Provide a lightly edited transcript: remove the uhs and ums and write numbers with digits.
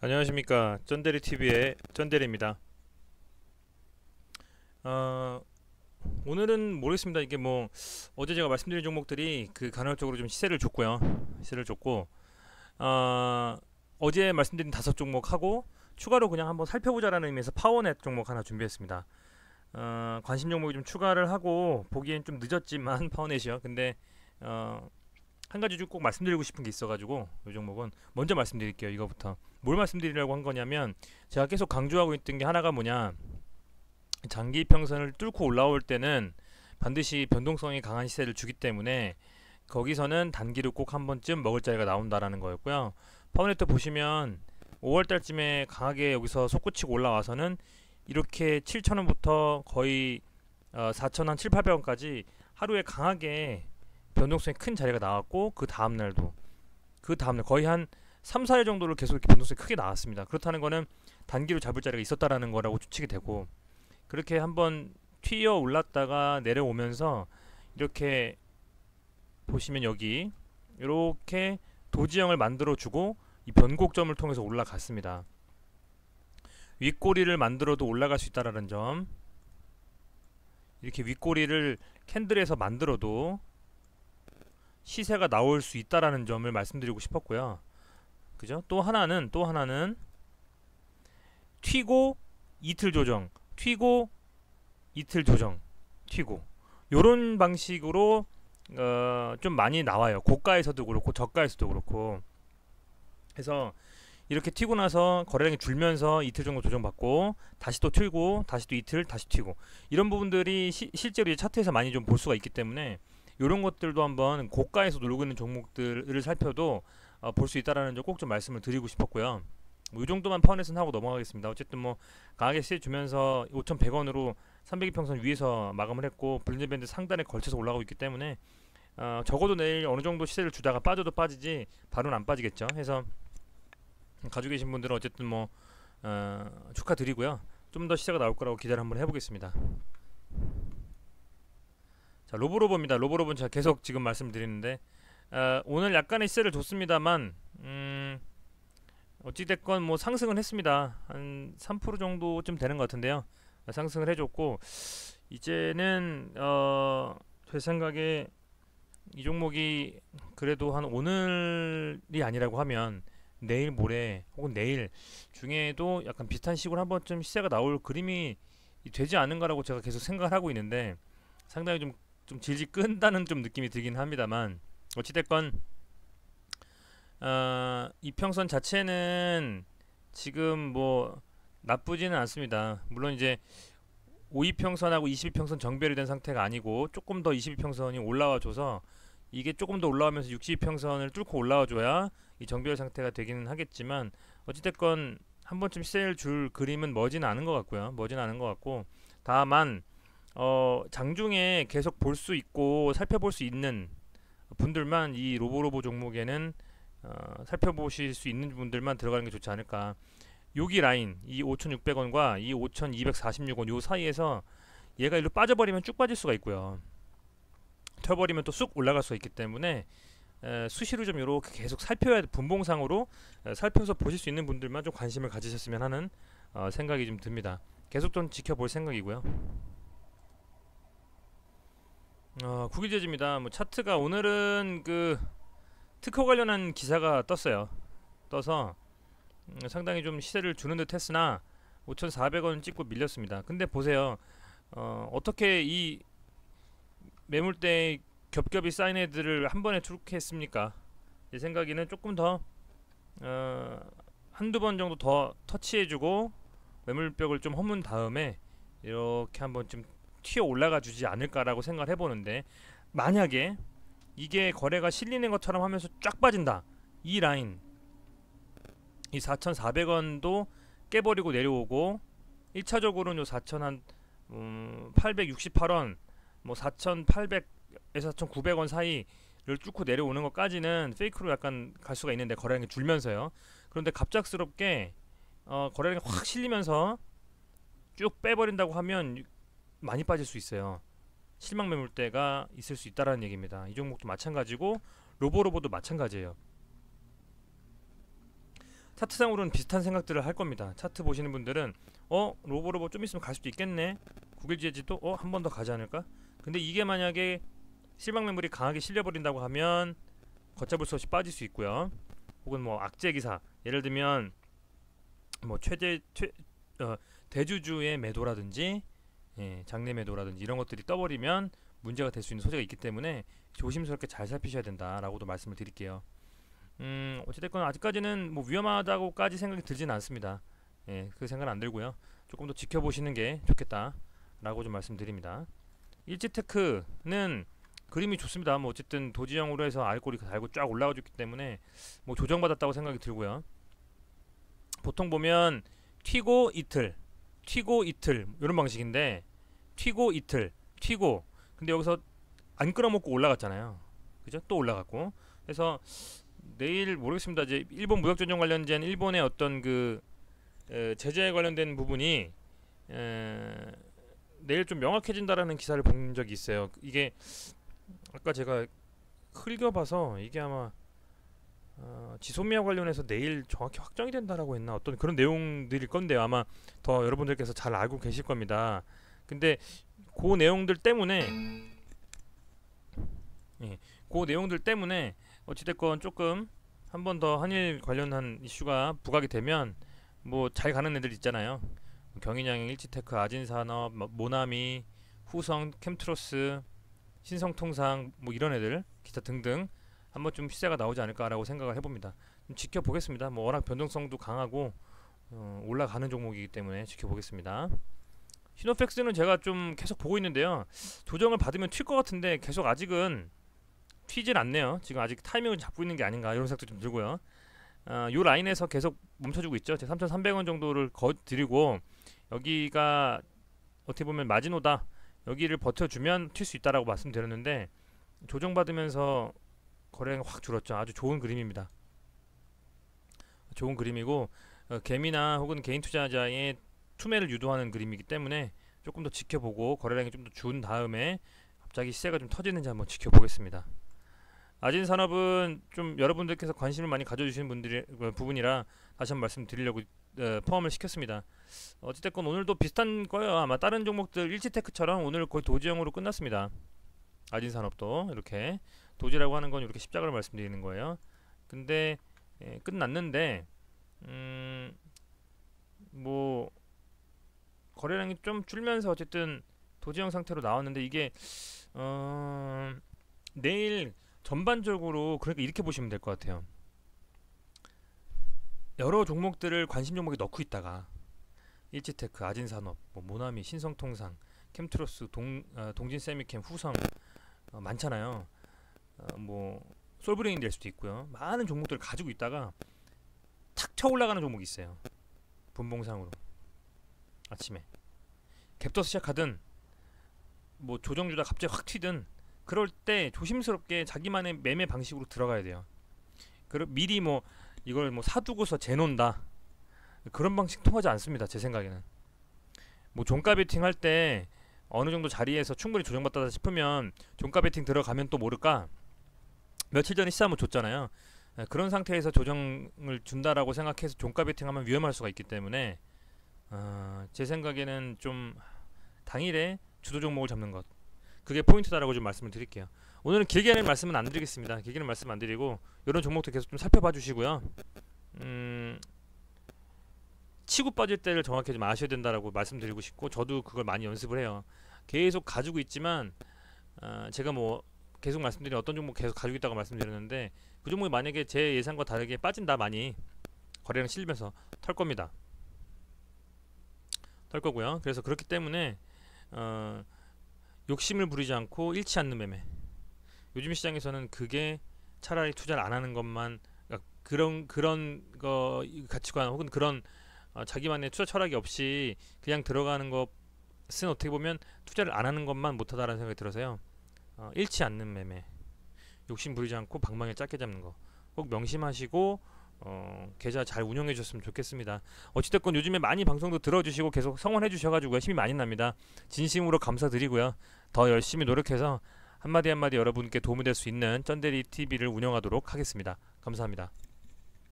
안녕하십니까, 쩐데리TV의 쩐데리입니다. 어, 오늘은 모르겠습니다. 이게 뭐 어제 제가 말씀드린 종목들이 간헐적으로 좀 시세를 줬고요. 시세를 줬고, 어, 어제 말씀드린 5종목하고 추가로 그냥 한번 살펴보자라는 의미에서 파워넷 종목 하나 준비했습니다. 관심 종목이 좀 추가를 하고, 보기엔 좀 늦었지만 파워넷이요. 근데 한 가지 좀 꼭 말씀드리고 싶은 게 있어가지고 이 종목은 먼저 말씀드릴게요. 이거부터 뭘 말씀드리려고 한 거냐면, 제가 계속 강조하고 있던 게 하나가 뭐냐, 장기 평선을 뚫고 올라올 때는 반드시 변동성이 강한 시세를 주기 때문에 거기서는 단기로 꼭 한 번쯤 먹을 자리가 나온다라는 거였고요. 파워네트 보시면 5월달쯤에 강하게 여기서 솟구치고 올라와서는 이렇게 7,000원부터 거의 4,000원, 7, 800원까지 하루에 강하게 변동성이 큰 자리가 나왔고, 그 다음날 거의 한 3, 4일 정도를 계속 이렇게 변동성이 크게 나왔습니다. 그렇다는 거는 단기로 잡을 자리가 있었다라는 거라고 추측이 되고, 그렇게 한번 튀어 올랐다가 내려오면서 이렇게 보시면 여기 이렇게 도지형을 만들어 주고 이 변곡점을 통해서 올라갔습니다. 윗꼬리를 만들어도 올라갈 수 있다라는 점, 이렇게 윗꼬리를 캔들에서 만들어도 시세가 나올 수 있다라는 점을 말씀드리고 싶었고요. 그죠? 또 하나는 튀고 이틀 조정, 튀고 이틀 조정, 튀고, 요런 방식으로 좀 많이 나와요. 고가에서도 그렇고 저가에서도 그렇고. 해서 이렇게 튀고 나서 거래량이 줄면서 이틀 정도 조정받고 다시 또 튀고 다시 또 이틀 다시 튀고, 이런 부분들이 실제로 이 차트에서 많이 좀 볼 수가 있기 때문에 이런 것들도 한번 고가에서 놀고 있는 종목들을 살펴도 볼 수 있다라는 점 꼭 좀 말씀을 드리고 싶었고요. 이 정도만 파운에서는 하고 넘어가겠습니다. 어쨌든 뭐 강하게 시세 주면서 5,100원으로 300이평선 위에서 마감을 했고, 볼린저 밴드 상단에 걸쳐서 올라가고 있기 때문에 적어도 내일 어느 정도 시세를 주다가 빠져도 빠지지 바로는 안 빠지겠죠. 해서 가지고 계신 분들은 어쨌든 뭐 축하드리고요. 좀 더 시세가 나올 거라고 기대를 한번 해보겠습니다. 자, 로보로보입니다. 로보로보는 제가 계속 지금 말씀드리는데 오늘 약간의 시세를 줬습니다만, 어찌됐건 뭐 상승은 했습니다. 한 3% 정도쯤 되는 것 같은데요. 상승을 해줬고, 이제는 제 생각에 이 종목이 그래도 한 오늘이 아니라고 하면 내일 모레 혹은 내일 중에도 약간 비슷한 식으로 한 번쯤 시세가 나올 그림이 되지 않은가라고 제가 계속 생각을 하고 있는데, 상당히 좀 질질 끈다는 좀 느낌이 들긴 합니다만, 어찌됐건 이평선 자체는 지금 뭐 나쁘지는 않습니다. 물론 이제 5이평선하고 22평선 정배열이 된 상태가 아니고 조금 더 22평선이 올라와줘서, 이게 조금 더 올라오면서 62평선을 뚫고 올라와줘야 이 정배열 상태가 되기는 하겠지만, 어찌됐건 한 번쯤 시세를 줄 그림은 머지는 않은 것 같고요. 머지는 않은 것 같고, 다만 장중에 계속 볼 수 있고 살펴볼 수 있는 분들만 이 로보로보 종목에는 살펴보실 수 있는 분들만 들어가는 게 좋지 않을까. 여기 라인, 이 5,600원과 이 5,246원 요 사이에서 얘가 일로 빠져버리면 쭉 빠질 수가 있고요. 튀어버리면 또 쑥 올라갈 수가 있기 때문에 수시로 좀 이렇게 계속 살펴야, 분봉상으로 살펴서 보실 수 있는 분들만 좀 관심을 가지셨으면 하는 생각이 좀 듭니다. 계속 좀 지켜볼 생각이고요. 국유재즈입니다. 뭐 차트가 오늘은 특허 관련한 기사가 떴어요. 떠서 상당히 좀 시세를 주는 듯 했으나 5,400원 찍고 밀렸습니다. 근데 보세요. 어떻게 이 매물대 겹겹이 쌓인 애들을 한 번에 투룩했습니까? 제 생각에는 조금 더 한두 번 정도 더 터치해주고 매물벽을 좀 허문 다음에 이렇게 한번 좀 튀어 올라가 주지 않을까라고 생각을 해보는데, 만약에 이게 거래가 실리는 것처럼 하면서 쫙 빠진다, 이 라인, 이 4,400원도 깨버리고 내려오고, 1차적으로는 요 4,868원, 뭐 4,800에서 4,900원 사이를 뚫고 내려오는 것까지는 페이크로 약간 갈 수가 있는데, 거래량이 줄면서요. 그런데 갑작스럽게 거래량이 확 실리면서 쭉 빼버린다고 하면 많이 빠질 수 있어요. 실망 매물대가 있을 수 있다라는 얘기입니다. 이 종목도 마찬가지고 로보로보도 마찬가지예요. 차트상으로는 비슷한 생각들을 할 겁니다. 차트 보시는 분들은 로보로보 좀 있으면 갈 수도 있겠네. 구글지에지도 한 번 더 가지 않을까? 근데 이게 만약에 실방 매물이 강하게 실려버린다고 하면 걷잡을 수 없이 빠질 수 있고요. 혹은 뭐 악재 기사, 예를 들면 뭐 대주주의 매도라든지 장내 매도라든지 이런 것들이 떠버리면 문제가 될 수 있는 소재가 있기 때문에 조심스럽게 잘 살피셔야 된다라고도 말씀을 드릴게요. 어찌됐건 아직까지는 뭐 위험하다고까지 생각이 들진 않습니다. 그 생각은 안 들고요. 조금 더 지켜보시는 게 좋겠다라고 좀 말씀드립니다. 일지테크는 그림이 좋습니다. 뭐 어쨌든 도지형으로 해서 알골이 달고 쫙 올라가줬기 때문에 뭐 조정받았다고 생각이 들고요. 보통 보면 튀고 이틀 이런 방식인데 튀고 이틀 튀고 근데 여기서 안 끌어먹고 올라갔잖아요. 그죠? 또 올라갔고 그래서 내일 모르겠습니다. 이제 일본 무역 전쟁 관련된 일본의 어떤 그 제재에 관련된 부분이 내일 좀 명확해진다라는 기사를 본 적이 있어요. 이게 아까 제가 흘겨봐서 이게 아마 지소미아 관련해서 내일 정확히 확정이 된다라고 했나 어떤 그런 내용들일 건데요. 아마 더 여러분들께서 잘 알고 계실 겁니다. 근데 그 내용들 때문에 그 내용들 때문에 어찌됐건 조금 한 번 더 한일 관련한 이슈가 부각이 되면 뭐 잘 가는 애들 있잖아요. 경인양행, 일지테크, 아진산업, 모나미, 후성, 캠트로스, 신성통상 뭐 이런 애들 기타 등등 한번 좀 시세가 나오지 않을까라고 생각을 해봅니다. 좀 지켜보겠습니다. 뭐 워낙 변동성도 강하고 올라가는 종목이기 때문에 지켜보겠습니다. 시노팩스는 제가 좀 계속 보고 있는데요. 조정을 받으면 튈 것 같은데 계속 아직은 튀질 않네요. 지금 아직 타이밍을 잡고 있는 게 아닌가 이런 생각도 좀 들고요. 요 라인에서 계속 멈춰주고 있죠. 3,300원 정도를 드리고 여기가 어떻게 보면 마지노다. 여기를 버텨주면 튈 수 있다라고 말씀드렸는데 조정받으면서 거래량이 확 줄었죠. 아주 좋은 그림입니다. 좋은 그림이고 개미나 혹은 개인 투자자의 투매를 유도하는 그림이기 때문에 조금 더 지켜보고 거래량이 좀 더 준 다음에 갑자기 시세가 좀 터지는지 한번 지켜보겠습니다. 아진산업은 좀 여러분들께서 관심을 많이 가져주시는 분들의 부분이라 다시 한번 말씀드리려고 포함을 시켰습니다. 어찌됐건 오늘도 비슷한 거예요. 아마 다른 종목들 일지테크처럼 오늘 거의 도지형으로 끝났습니다. 아진산업도 이렇게 도지라고 하는 건 이렇게 십자가를 말씀드리는 거예요. 근데 끝났는데 뭐 거래량이 좀 줄면서 어쨌든 도지형 상태로 나왔는데 이게 내일 전반적으로 그러니까 이렇게 보시면 될 것 같아요. 여러 종목들을 관심 종목에 넣고 있다가 일지테크, 아진산업, 뭐 모나미, 신성통상, 캠트로스, 동진세미캠, 후성 많잖아요. 뭐 솔브레인 될 수도 있고요. 많은 종목들을 가지고 있다가 탁 쳐 올라가는 종목이 있어요. 분봉상으로 아침에 갭떠서 시작하든 뭐 조정주다 갑자기 확 튀든 그럴 때 조심스럽게 자기만의 매매 방식으로 들어가야 돼요. 미리 뭐 이걸 뭐 사두고서 재놓는다 그런 방식 통하지 않습니다. 제 생각에는 뭐 종가 베팅 할 때 어느 정도 자리에서 충분히 조정받다 싶으면 종가 베팅 들어가면 또 모를까 며칠 전에 시사 한번 줬잖아요. 그런 상태에서 조정을 준다라고 생각해서 종가 베팅하면 위험할 수가 있기 때문에 제 생각에는 좀 당일에 주도 종목을 잡는 것 그게 포인트다라고 좀 말씀을 드릴게요. 오늘은 길게는 말씀은 안 드리겠습니다. 길게는 말씀 안 드리고 이런 종목도 계속 좀 살펴봐 주시고요. 치고 빠질 때를 정확히 좀 아셔야 된다라고 말씀드리고 싶고 저도 그걸 많이 연습을 해요. 계속 가지고 있지만 제가 뭐 계속 말씀드린 어떤 종목 계속 가지고 있다고 말씀드렸는데 그 종목이 만약에 제 예상과 다르게 빠진다 많이 거래량 실리면서 털 겁니다. 털 거고요. 그래서 그렇기 때문에 욕심을 부리지 않고 잃지 않는 매매. 요즘 시장에서는 그게 차라리 투자를 안 하는 것만 그러니까 그런 거 가치관 혹은 그런 자기만의 투자 철학이 없이 그냥 들어가는 것은 어떻게 보면 투자를 안 하는 것만 못하다라는 생각이 들어서요. 잃지 않는 매매. 욕심 부리지 않고 방망이를 짧게 잡는 거. 꼭 명심하시고 계좌 잘 운영해 주셨으면 좋겠습니다. 어찌됐건 요즘에 많이 방송도 들어주시고 계속 성원해 주셔가지고 힘이 많이 납니다. 진심으로 감사드리고요. 더 열심히 노력해서 한마디 한마디 여러분께 도움이 될 수 있는 쩐데리 TV를 운영하도록 하겠습니다. 감사합니다.